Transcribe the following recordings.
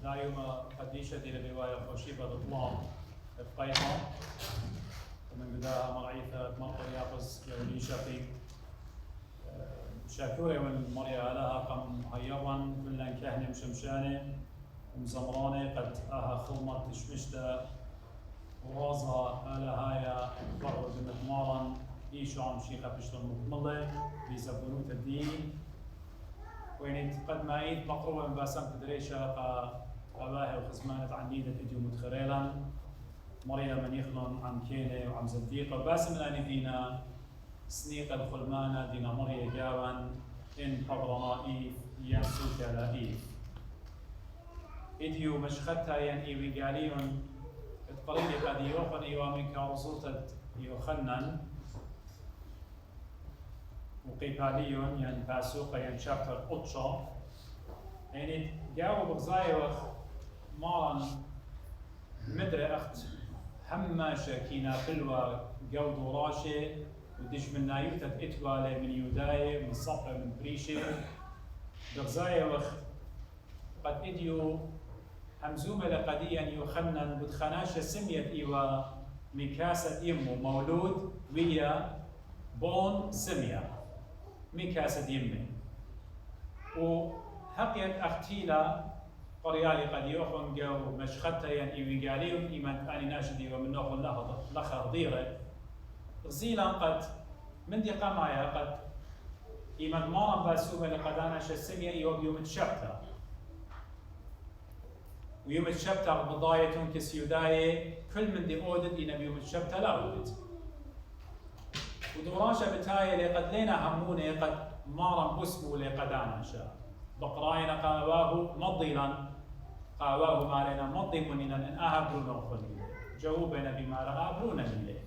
دايما قديشة دي الرواية خوشيبة الإطلاق القيمة ومن بداها مرعيثة مرقر يابز يولي شقي شاكوري والمريا لها قم هيضا كلن كهني مشمشاني ومزمراني قد آها خلمة تشمشتا ورازها آلا هايا فرعو بمتمارا إيشو عم شيخة بشتن مكملة بيزبونوت الدين وين قد ما عيد مقروبة من باسم تدريشة قباها وخزمانة عنيدة إديو متخريلا مريا من يخلون عن كيني وعم زديقة باسم الآن دينا سنيقة الخلمانة دينا مريا جاوان إن قبرنا إيف ينسوك على إيف إديو مشختها ين إيوي قاليون القريب قد يوخن إيوامين كارصوتة يوخنن وقيباليون ين باسوقة ين شابتر قطشة يعني جاوب بغزايوخ مارن مدري أخت هماشة كينا قلوة جود وراشة ودش من نايوتة إتوالة من يوداية من صفة من بريشة بغزايوخ قد إديو همزومة لقديا يخنن بدخناشة سميت إيوا ميكاسة إيمو مولود ويا بون سمية ميكاسة يمي وحقيت أختيلا قريالي قد يوخن جو مشختها ين إيوي قاليهم إيمان ثاني ناشدي ومن نوخن لخر ضيرة غزيلا قد من دي قمايا قد إيمان مارن باسومة لقدانا شسمية إيوا بيوم تشبتا ويوم تشبتا بضاية كسيوداية كل من دي أودد إنا بيوم تشبتا لا أودد ودوراشا بتاية لقد لينا همونة قد مارن بسمو لقدانا شا بقراينا قاواه مضيلا قاواه مارينا مضي مننا إن أهبرونا وخلينا جاوبنا بما رغابرونا بالله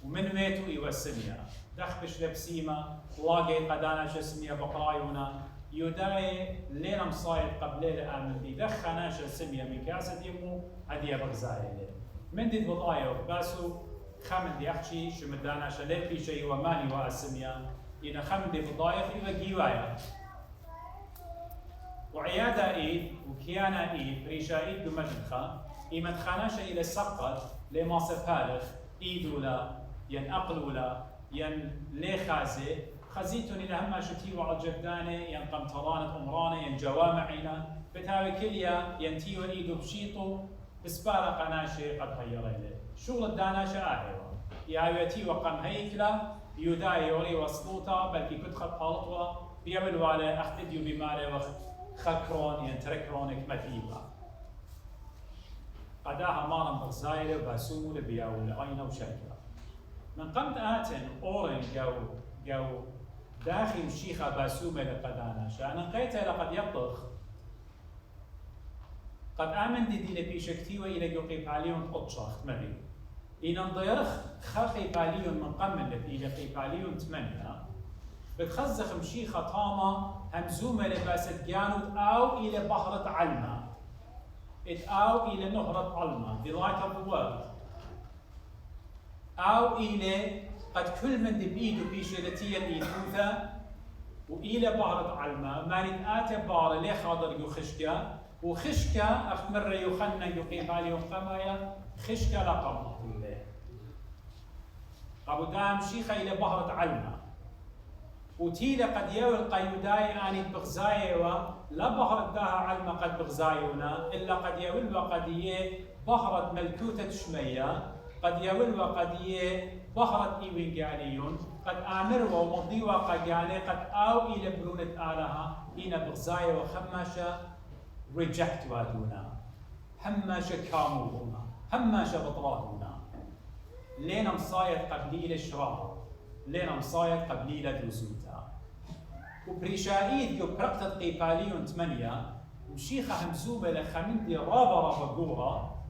ومن ميتو إيوا السمية دخبش لبسيمة لاقي قدانا شسمية بقرايونا يوداي لينا مصايد قبليل آمن دي دخناش السمية من كاسة يمو هدية بغزاية من دي بضايا وباسو خمن دي أخشي شمدانا شليل في شيء وماني واسمية إن خمن دي بضايا في جيوايا وعيادة إيد وكيانا إيد ريشا إيد بمدخة إيمت خاناشة إلى سقط لما سفالخ إيدولا ين أقلولا ين ليخازي خزيتون إلى هما شتي وعلى جدانة ين قمطرانة أمرانة ين جوامعنا بتاوي كليا ين تيو إيدو بشيطو بسبارة قناشة قد غيريله شغل الداناشة آهوا ياويتي وقم هيكلا يوداي يوري وصلوتا بلكي كنت خد قالطوا بيعملوا على أختديو بمالي وخكرون ين تركرونك مثيبا قداها مارن بغزايلة وباسول بياول عينة وشكرا من قمت آتن أورن جو داخل شيخة باسومة لقدانا شأنا قيتها لقد يطخ قد آمن دي لبيشكتي وإلى يقيب عليهم قطشة مري إن انضيرخ خاقي باليون من قمن إلى قيب عليهم 8 بتخزخ مشيخة طامة همزومة لباسة جانود أو إلى بحرة علمة أو إلى نهرة علمة the light of the world أو إلى قد كل من بإيده بيشلتية الإيثوثة وإلى بحرة علمة ما نتآتي بارة ليه خاضر يخشكا وخشكا أخمر يخنن يقيم عليهم قمايا خشكا لقمة الله أبو دام شيخة إلى بحرة علمة وتيلا قد يوي القيوداي آني بغزايوة لا بحرة داها علمة قد بغزايونا إلا قد يوي وقدية بحرة ملكوتة شمية قد يوي وقدية بحرة إيوين قاليون قد آمروا ومضيوا قالي قد آو إلى برونة آلها إنا بغزايوة وخماشة reject وادونا هماشة كامونا هماشة بطراتنا لينا مصايد قبليل شرار لينا مصايد قبليل دوزوتا وبريشايد جو برقتت قيباليون 8 مشيخة همزوبة لخمندي رابا قوها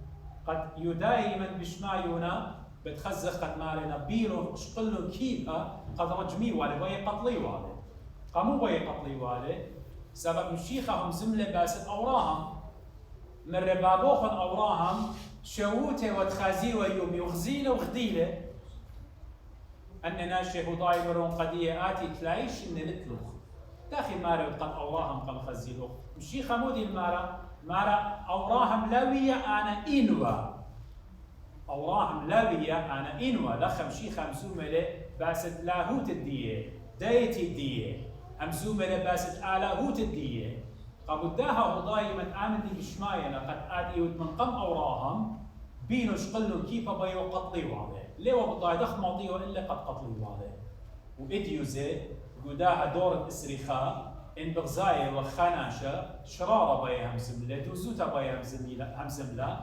قد يداي من بشمايونا بتخزخ قد مالنا بيرو شقلو كيبها قد رجمي والي وهي قتلي والي قاموا وهي قتلي والي سبب مشيخة هم زملة باسد أوراهم من ربابوخن أوراهم شووته وتخازي ويوم يخزيله وخديله أننا شهوداي برون قدية آتي تلايش إن نتلوخ داخل مارا قد أوراهم قم خزيلو مشي خمودي مارا أوراهم لاوية أنا إنوا أوراهم لاوية أنا إنوا لخم شي خمسو ملي باست لاهوت الدية دايتي الدية أمسو ملي باست آلاهوت الدية قبداها هضاي من آمن دي بشماية لقد آدي من قم أوراهم بينو شقلو كيف بيو قطلي واضح ليه بضاي دخ ماضيه إلا قد قطلي واضح وإديوزي قداها دور الإسرخاء إن بغزاية وخناشة شرارة بيا همزملة دوزوتا بيا همزملة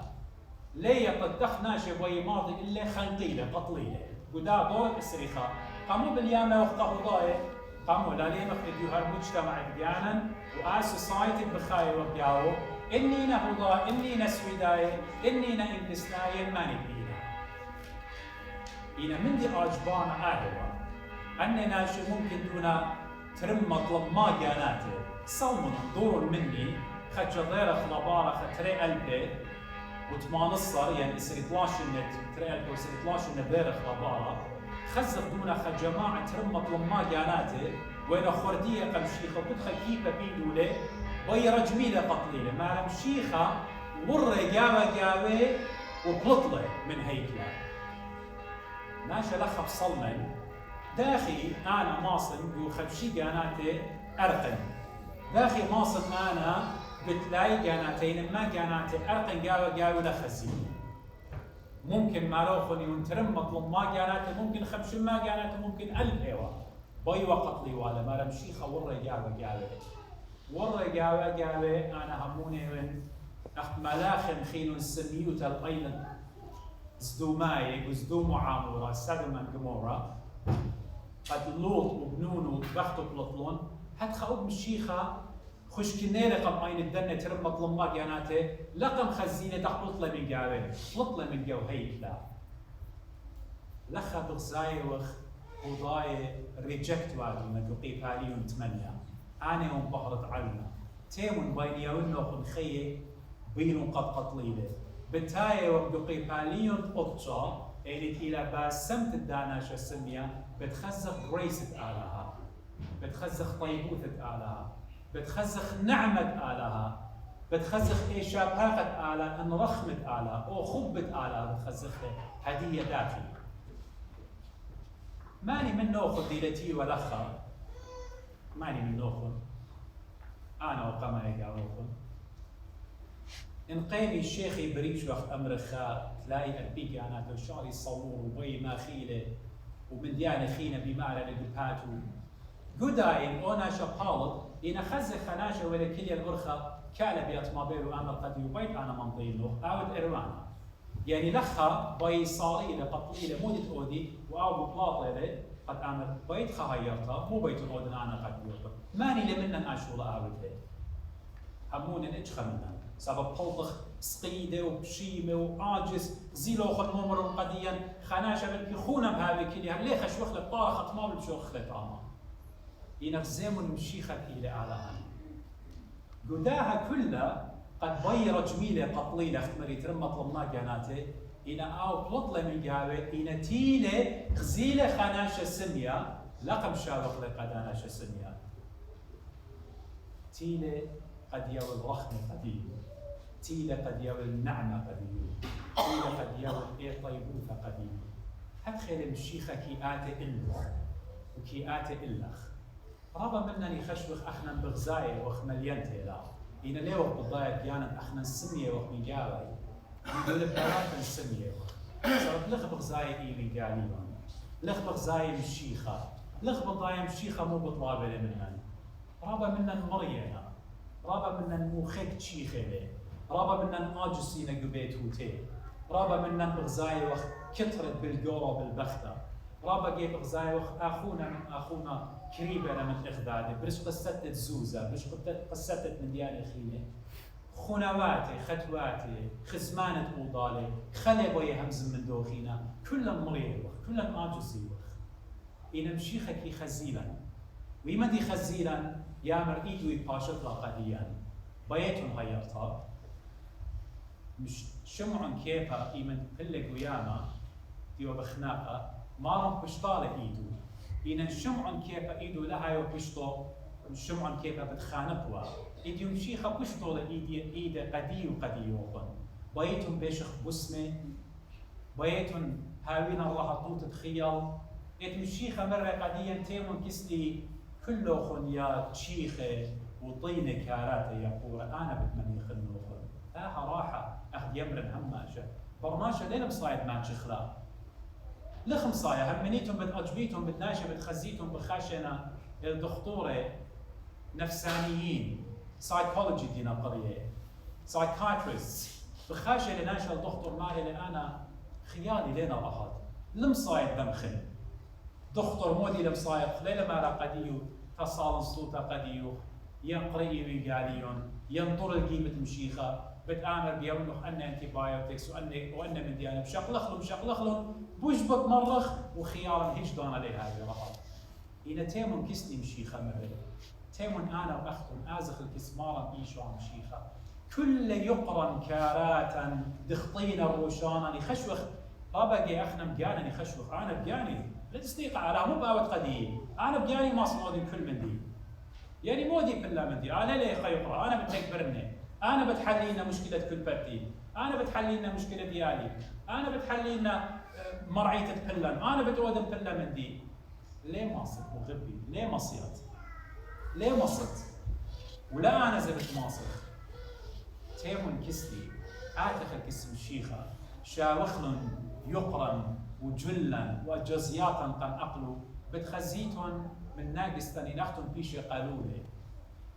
ليه قد دخ ناشي بيا ماضي إلا خنقيلة قطليلة قدا دور الإسرخاء قاموا باليامة وقت هضاي قاموا لالي مخديو هالمجتمع ديانا وآل سوسايتي بخاي وقياو إني نهضا إني نسويداي إني نإنجلسناي ماني بينا إنا من دي أجبان آهوا أننا شو ممكن دونا ترم مطلب ما جاناته صلمنا دور مني خد جضيرة خلبارة خد تري قلبي وثمان الصر يعني يصير 12 نت تري قلبي ويصير 12 نت خلبارة خزق دونا خد جماعة ترم مطلب ما جاناته وين خردية قم شيخة وكدخل كيفة بيدولة وهي رجميلة قتليلة ما شيخة مرة جاوة وبلطلة من هيكلة ناشا لخب صلمن داخي أنا ماصن وخبشي جاناتي أرقن داخي ماصن أنا بتلاقي جاناتين ما جاناتي أرقن جاوة لخزين ممكن ما روخني ونترم مطلب ما جاناتي ممكن خبش ما جاناتي ممكن ألف هوا بيوا قتلي ولا ما رمشيخة ورا ورا جاوة أنا هموني من ملاخن خينو السميوت الأين زدوماي وزدوم عامورا سدما جمورا قد لوط وبنونو بختو بلطلون حد خاوب مشيخة خش كنيلة قم أين الدنة ترم مطلب ما جاناته لقم خزينة تحبطلة من جاوة بلطلة من جو هيكلا لخا بغزاي وخ وضاي ريجكت وادي مدوقي باليون 8 أنا يوم بحرت علنا تيمون بيني ونوخن خيه بينو قد قطليله بتاي ومدوقي باليون قطشا اللي إلى باسمت الداناشة السمية بتخزخ جريسة آلها بتخزخ طيبوثة آلها بتخزخ نعمة آلها بتخزخ إيشاباقة آلها إن رخمة آلها أو خبة آلها بتخزخ هدية داخل ماني من نوخذ ديلتي ولخا ماني من نوخذ أنا وقمري قاوخذ إن قيمي الشيخ يبريش وقت أمر خا تلاقي أربيك أنا تشاري صور وبي ما خيله ومن ديانة خينا بمعنى لقباتو قداين أنا شبالط إن خزخ خناشة ولا كلية الأرخة كالا بيطمابيل وأمر قد يبيت أنا منطينه أود إروانا يعني لخا بي صاريلة قطليلة مودة أودي وأو ببلاطيلة قد أمر بيت خهيرتها مو بيت أودن أنا قد يوقف ماني لمنا أشولا أود لي همونا إتشخى منا سبب بلطخ سقيدة وبشيمة وعاجز زيلو خد ممر قديا خناشة بالبيخونة بهذه كلها ليه خش وخلة طارخة ما بالشوخلة طاما ينغزيمون مشيخة إلى أعلان قداها كلها قد بيرة جميلة قطليلة اختمري ترم مطلب ما كانته إنا أو بلطلة من جاوة إنا تيلة غزيلة خناشة سمية لقم شابق لقداناشة سمية تيلة قد يوى الرخم قديم تيلة قد يوى النعمة قديم تيلة قد يوى الإيه طيبوثة قديم هتخيل المشيخة كيئات إلخ وكيئات إلخ رابا منني خشوخ أخنا بغزاية وخ مليانتي لا إنا ليه وقت بالضايق ديانا أخنا السمية وخ مجاوي يقول بلاتنا السمية وخ صارت لخ بغزاية إيلي قاليبا لخ بغزاية مشيخة لخ بغزاية مشيخة مو بطلابة منن رابا منن مرينا رابا منن موخيك تشيخة رابا منن آجسينا قبيت هوتي رابا منن بغزاية وخ كترت بالقورة بالبختة رابا جيب بغزاية وخ أخونا كريبة من إخداده برش قصة زوزة برش قصة من ديانة خينة خنواتي ختواتي خزمانة أوضالي خلي بوي همز من دوخينا كلهم مريض وخ كلهم آجسي وخ إنا مشيخة كي خزيلا ويما دي خزيلا يامر إيدو يباشط لقديا بيتهم هيرتها مش شمعن كيفا إيمن كل قيامة ديو بخناقة مارم بشطالة إيدو إن الشمعن كيفا إيدو لها يو بشطو شمعن كيف بتخانقوا إديوم شيخة بشطول إيدا قدي وقدي يوقن بيتهم بيشخ بسمة بيتهم هاوين الله طوط تخيل إديوم شيخة مرة قديا تيمون كسلي كله خنيات شيخة وطينة كاراتة يقول أنا بتمني خلوخن راحة أخذ يمرن هماشة برماشة لين مصايد ما تشخلا لخم صايا همنيتهم بتأجبيتهم بتناشة بتخزيتهم بخاشنا الدكتورة نفسانيين سايكولوجي دينا قضية سايكايتريست بخاشة لناشة الدكتور مالي لأنا خيالي لنا أحد لمصايد دمخن دكتور مودي لمصايد ليلة ما قديو تصال صوتا قديو ينقري ويقاليون ينطر القيمة مشيخة بتآمر بيرنخ أن انتيبايوتكس وأن من ديانا بشقلخلهم بوجبك مرخ وخيارا هيش دون عليها هذه رحل إذا تيمون كسني مشيخة مرة تيمون أنا وأختم آزخ الكسمارا إيشو عم مشيخة كل يقرن كاراتا دخطينا روشانا نخشوخ أبقي أخنا مجانا نخشوخ أنا بجاني لا تصديق على مو باوت قديم أنا بجاني ما صمودي كل من دي يعني مودي بلا من دي أنا ليه خيقرا أنا بتكبرني أنا بتحلي لنا مشكلة كل بردي أنا بتحلي لنا مشكلة ديالي أنا بتحلي لنا مرعية بلن أنا بتودم بلا من دي ليه ماصر وغبي ليه مصيات ليه مصت ولا أنا زبت ماصر تيمون كسلي آتخ الكسم الشيخة شاوخلن يقرن وجلن وجزياتا قن أقلو بتخزيتون من ناقص تاني نختم بيش قالولي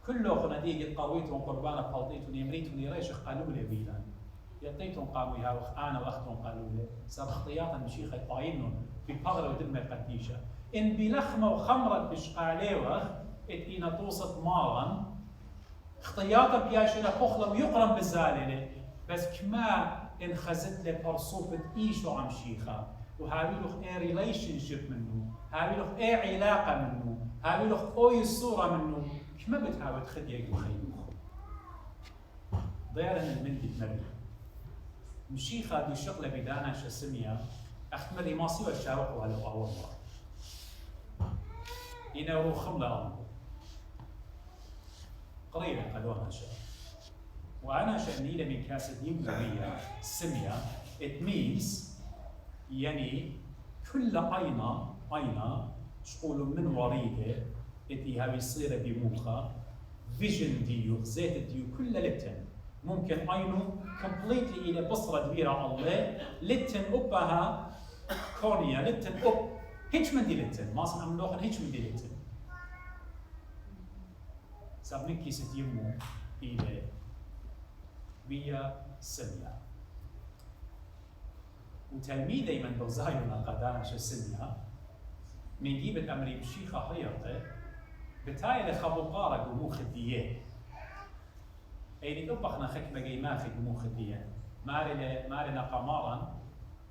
كله خناديق قويتون قربانا قلطيتون يمريتون يريشخ قالولي بيلان يعطيتون قاموها وأنا وأختون قالولي ساب اختياطا مشيخة طاينون في بغرة ودمة قديشة إن بلخمة وخمرة بشقاليوخ إتينا توسط مارا اختياطا بياشنا خخلة ويقرن بالزاللة بس كما إن خزت لي برصوفة إيشو عم شيخة وهاويلوخ إيه ريليشن شيب منه هاويلوخ إيه علاقة منه هاويلوخ أوي الصورة منه كما بتهاوي تخديك وخيوخ ضيارا المندي تمري مشيخة دي شغلة بدانا شسمية أختمري ما سوى الشاوق وهلو الله إنه خملة أمر قريبا قالوها شاء وأنا شأني من كاسة يمكنية سمية it means يعني كل أين شقول من وريده إتي هاوي صيرة بموخة فيجن ديو زيت ديو كل لتن ممكن أينو completely إلى بصرة كبيرة الله لتن أبها كورنيا لتن أب هيش من دي لتن ما صنع ملوخن هيش من دي لتن صار من كيسة يمو إلى ويا سنيا وتلميذي من بغزايونا قدانا شو سنيا من جيبة أمري بشيخة حيرته بتاعي لخبوقارة قمو خدية أيني أبخنا خكمة جي ماخي قمو خدية مارنا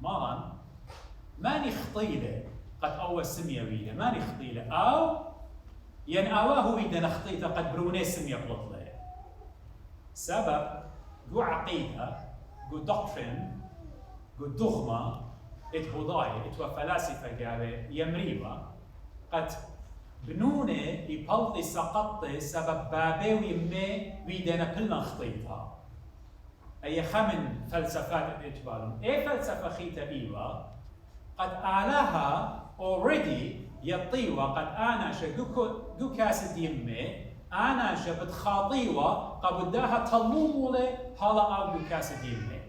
مارا ماني خطيلة قد أول سمية ويدا ماني خطيلة أو ين أواه ويدا نخطيته قد بروني سمية بلطلة سبب قو عقيدة قو دوكترين قو دغمة اتهضاي اتوا فلاسفة قابة يمريبا قد بنونة يبلطي سقطي سبب بابي ويمي ويدانا كلنا خطيتها أي خمن فلسفات الإجبال أي فلسفة خيطة إيوة قد آلها already يطيوة قد أنا شا كاسد يمي أنا شا بتخاطيوة قبداها تلومولي هلا أو كاسد يمي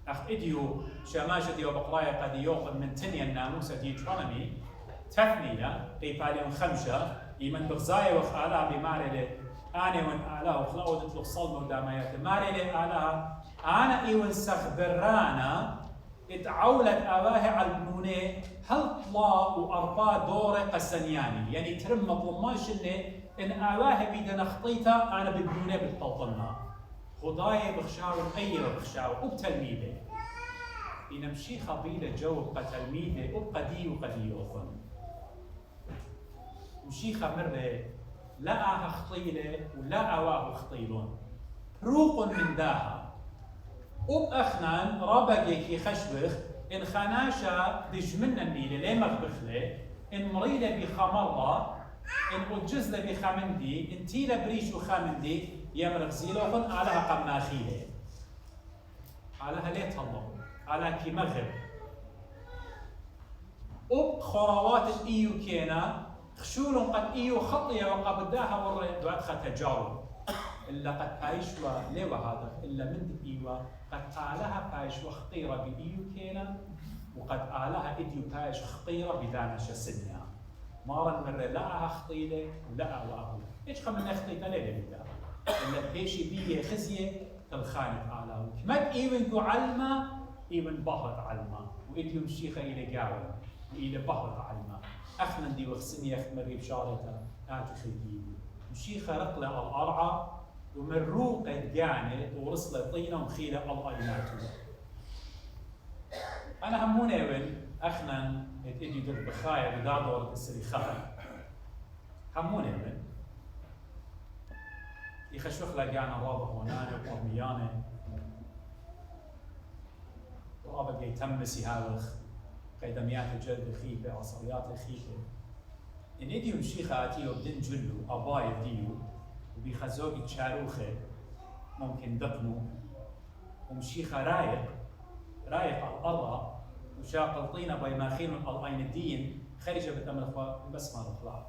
أخ إديو شماشة ديو بقرايا قد يوقن من تنيا الناموسة ديوترونومي تثنية قيفاليون خمسة يمن بغزايا وخالا بمارلة أنا وان آلها وخلاو دتلو صلمو دامايات مارلة آلها أنا إيوان سخبرانا اتعولت أواهي على البنونة هل طلا وأربا دورة قسنياني يعني ترم مطلماش إن أواهي بيدنا خطيتا أنا بالبنونة بالطلطنا خضايا بخشاو أيوة بخشاو وبتلميذة إن مشي خبيلة جو بتلميذة وبقدي وقدي أخن مشي خمرة لا خطيلة ولا أواه خطيلون روق من داها وبأخنان رابقيكي خشبخ إن خناشا دجمنا النيلة ليه مغبخلة إن مريلة بخمرة إن أجزل بخمندي إنتي لبريش وخمندي يمرق زيلوخن علىها قماخيله علىها ليت الله على كي مغرب أب خراوات الإيو كينا خشول قد إيو خطية وقبداها ورد وأدخل تجارب إلا قد بايشوا ليوا هذا إلا من إيوا قد آلها بايشوا خطيرة بإيو كينا وقد آلها إديو بايش خطيرة بدانش سنها مارا مرة لقاها خطيلة ولقا وأهو إيش خمنا خطيلة ليلة بالله إلا بيشي بيه خزية تلخانة آلها وكمت إيوان دو علمة إيوان بهرت علمة وإديو مشيخة إلى قاوة وإلى بهرت علمة أخنا دي وخسني أخت مري بشارتها آتي خلقيني مشيخة رقلة الأرعى ومروقة جانت ورسلة طينة ومخيلة الأيناتو أنا هموني وين أخنا يتأدي در بخايا بدا دورة السريخاء هموني وين يخشوخ لقانا رابع ونانا وقرميانا رابع يتمسي هاوخ قيدميات الجلد خيفة عصريات خيفة إن إديو مشيخة أتيو بدن جلو أباي ديو وبيخزوقي تشاروخة ممكن دقنو ومشيخة رايق على الأرض وشاق طينة بيماخين الأين الدين خرجة بتأمل أخوة بس ما نطلع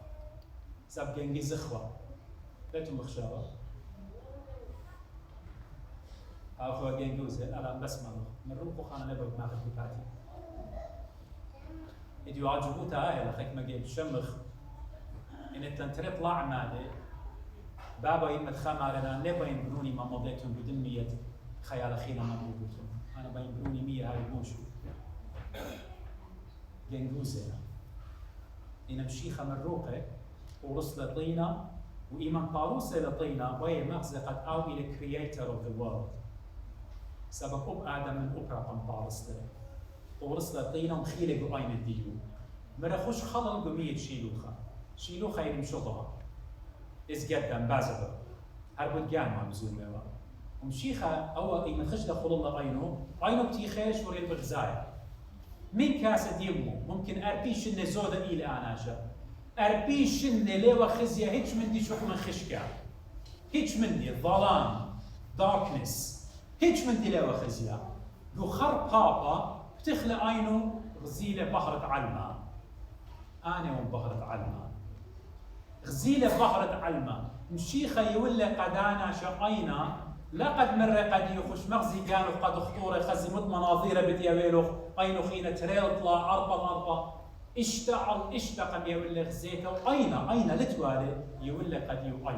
ساب جنجز أخوة ليتم بخشاوة أخوة جنجوزة أنا بس ما نطلع من روحو خانا نبغي ماخذ بفاتي إديو عجبوتا آية لخيك ما جيب شمخ إن التنتري طلع مالي بابا يمت خمارنا نبغي يبنوني ما مضيتهم بدمية خيال أخينا ما بوجودهم أنا بيبنوني 100 هاي بوشو جنجوزة إن مشيخة مروقة ورسلة طينة وإيمان طاروسة لطينة وهي مغزقة أو إلى creator of the world سبب أب آدم من أبرا قم طارسلة ورسلة طينة ومخيلة بأين الديو مرخوش خلل قمية شيلوخة يمشطها إز قدام بازبر هربود جان ما بزومه ومشيخة أول إيمان خش دخل الله عينه بتيخيش وريل بغزايا من كاسة يمو ممكن أربيش إن زودة إلى أناشا أربيش إن ليوا خزية هيج مندي شوح من خشكا هيج مندي الظلام darkness هيج مندي ليوا خزية لو خر بابا بتخلى عينه غزيلة بحرة علمة أنا وبحرة علمة غزيلة بحرة علمة مشيخة يولي قدانا شقينا لقد مرة قد يخش مغزي كانوا قد خطورة خزي مد مناظير بديويلوخ أينو خينا تريل طلع أربا اشتقم يولي غزيته وأين لتوالي يولي قد يو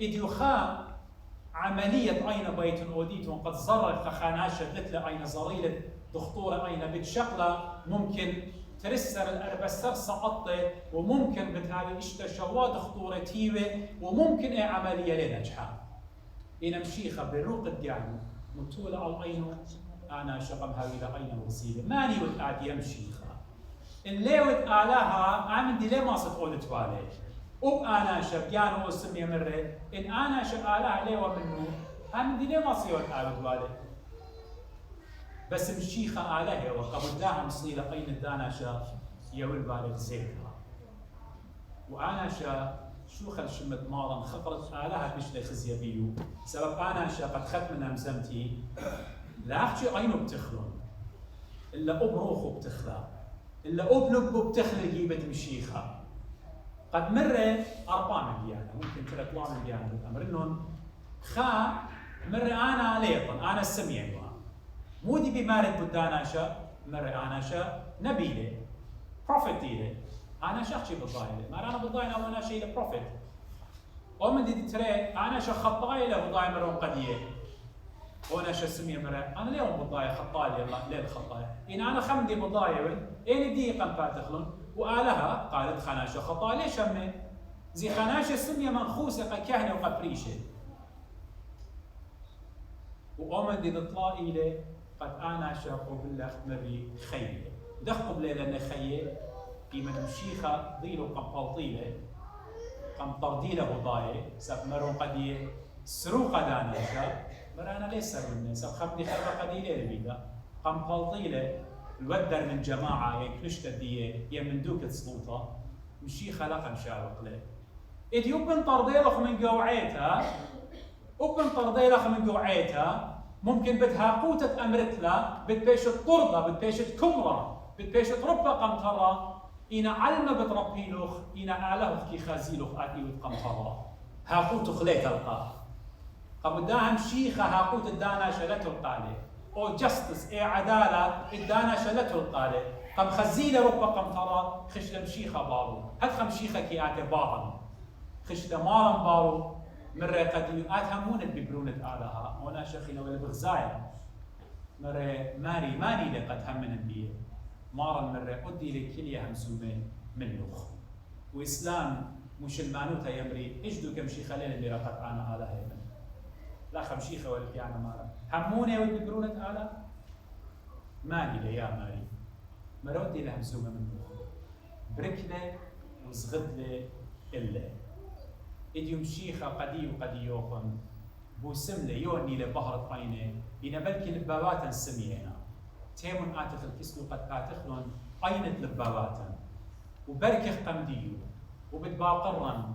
إديو خا عملية أين بيت أوديت وقد زرق خاناشة لتلا أين زريلة دخطورة أين بتشقلة ممكن ترسر الأربسر سقطة وممكن بتهالي اشتشوا دخطورة تيوة وممكن أي عملية لنجحة إن مشيخة بالروق الديانو متولى على أينو أنا شقم هاوي لأينو وسيلة ماني ودقاد يمشيخة إن ليوت آلاها عمدي ليه ما ستقول توالي أب أنا شبيانو وسمي مرة إن أنا شب آلاها ليوا منو عمدي ليه ما سيوت آلو توالي بس مشيخة آلها وقبلناها مصيلة أين الداناشا يول بالغ زيتها وأنا شو خل شمت ماضا خطرت آلها بشلي خزية بيو سبب أنا قد خدت من أمزمتي لا أحكي عينه بتخلون إلا أبروخه بتخلى إلا أبلبه بتخلى جيبة مشيخة قد مرة 4 مليان ممكن 3 مليان بالأمر إنهم خا مرة أنا ليطن أنا السميع مودي بمارد بداناشا مرة أناشا نبيلة بروفيتيلة أنا شخصي بالضايلة ما أنا بالضايلة أو أنا شيء لبروفيت ومن دي ترى أنا شخص خطايلة بالضايلة مرة قدية وأنا شو اسمي مرة أنا اليوم بالضايلة خطايلة ليه الخطايلة إن أنا خمدي بالضايلة إني دقيقة باتخلون وآلها قالت خناشة خطايلة شمي زي خناشة سمية منخوسة كهنة وقبريشة وأمن دي تطلع إلي قد أنا شاقو بالله مري خيلة دخل بليلة نخيل في مشيخة ضيلو قمطيلة قمطرديلة وضاية سب مرو قديه سرو قدانا شا مرانا ليس سر مني سب خبني خبا قديلة البيدا قمطيلة الودر من جماعة يكلشت ديه يمن دوك السلطة مشيخة لقم شاوق له إدي وبن طرديلخ من قوعيتها وبن طرديلخ من قوعيتها ممكن بدها قوتة أمرتلا بتبيشت طردة بتبيشت كمرة بتبيشت ربا قمطرة إنا علمة بتربيلوخ إنا آلهوخ كي خازيلوخ آتي وتقمطرة هاقوت خليت القاه قبداها مشيخة هاقوت الدانا شلته القالي أو جستس إي عدالة الدانا شلته القالي قم خزيلة ربا قمطرة خشلة مشيخة بارو هاد مشيخة كي آتي باطن خشلة مارن بارو مرة قد آتهمون ببرونة آلهة ولا شخينا ولا بغزايا مرة ماني لقد همن بيه مارن مرة أدي لكلية همسومة من لوخ وإسلام مش المانوتا يمري اجدو كمشيخة لين اللي رقت عنا آلهة يمن لا خمشيخة ولا كي عنا مارن هموني وببرونة آلهة ماني لي يا ماري مرة أدي لهمسومة من لوخ بركلة وزغدلة إلا إديوم شيخة قدي وقديوخن بوسملة يوني لبهرة عينه إنا بلكي لباباتا سمينا تيمون آتخ الكسلو قد آتخلون عينة لباباتا وبركخ قمديو وبتباقرن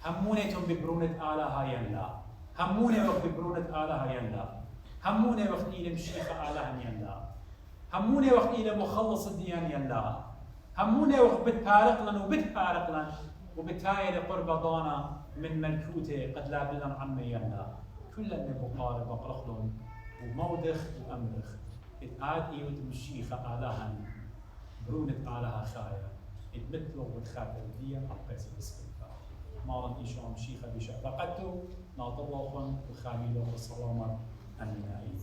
همونيتهم ببرونة آلهة يلا هموني وقت ببرونة آلهة يلا هموني وقت إلى مشيخة آلهة يلا هموني وقت إلى مخلص الديان يلا هموني وقت بتبارقلن وبالتالي لقرب ضانا من ملكوته قد لا بلن عمي يلا كل بقارب وقرخلون ومودخ وأمرخ إتآد إيوت مشيخة آلهة برونة آلهة خايا إتمثلوا وتخاطر دي أبقاسي بسكتها مارن إيشو مشيخة بشأ فقدتو ناطر وخن وخاميلو والصلامة أمينائي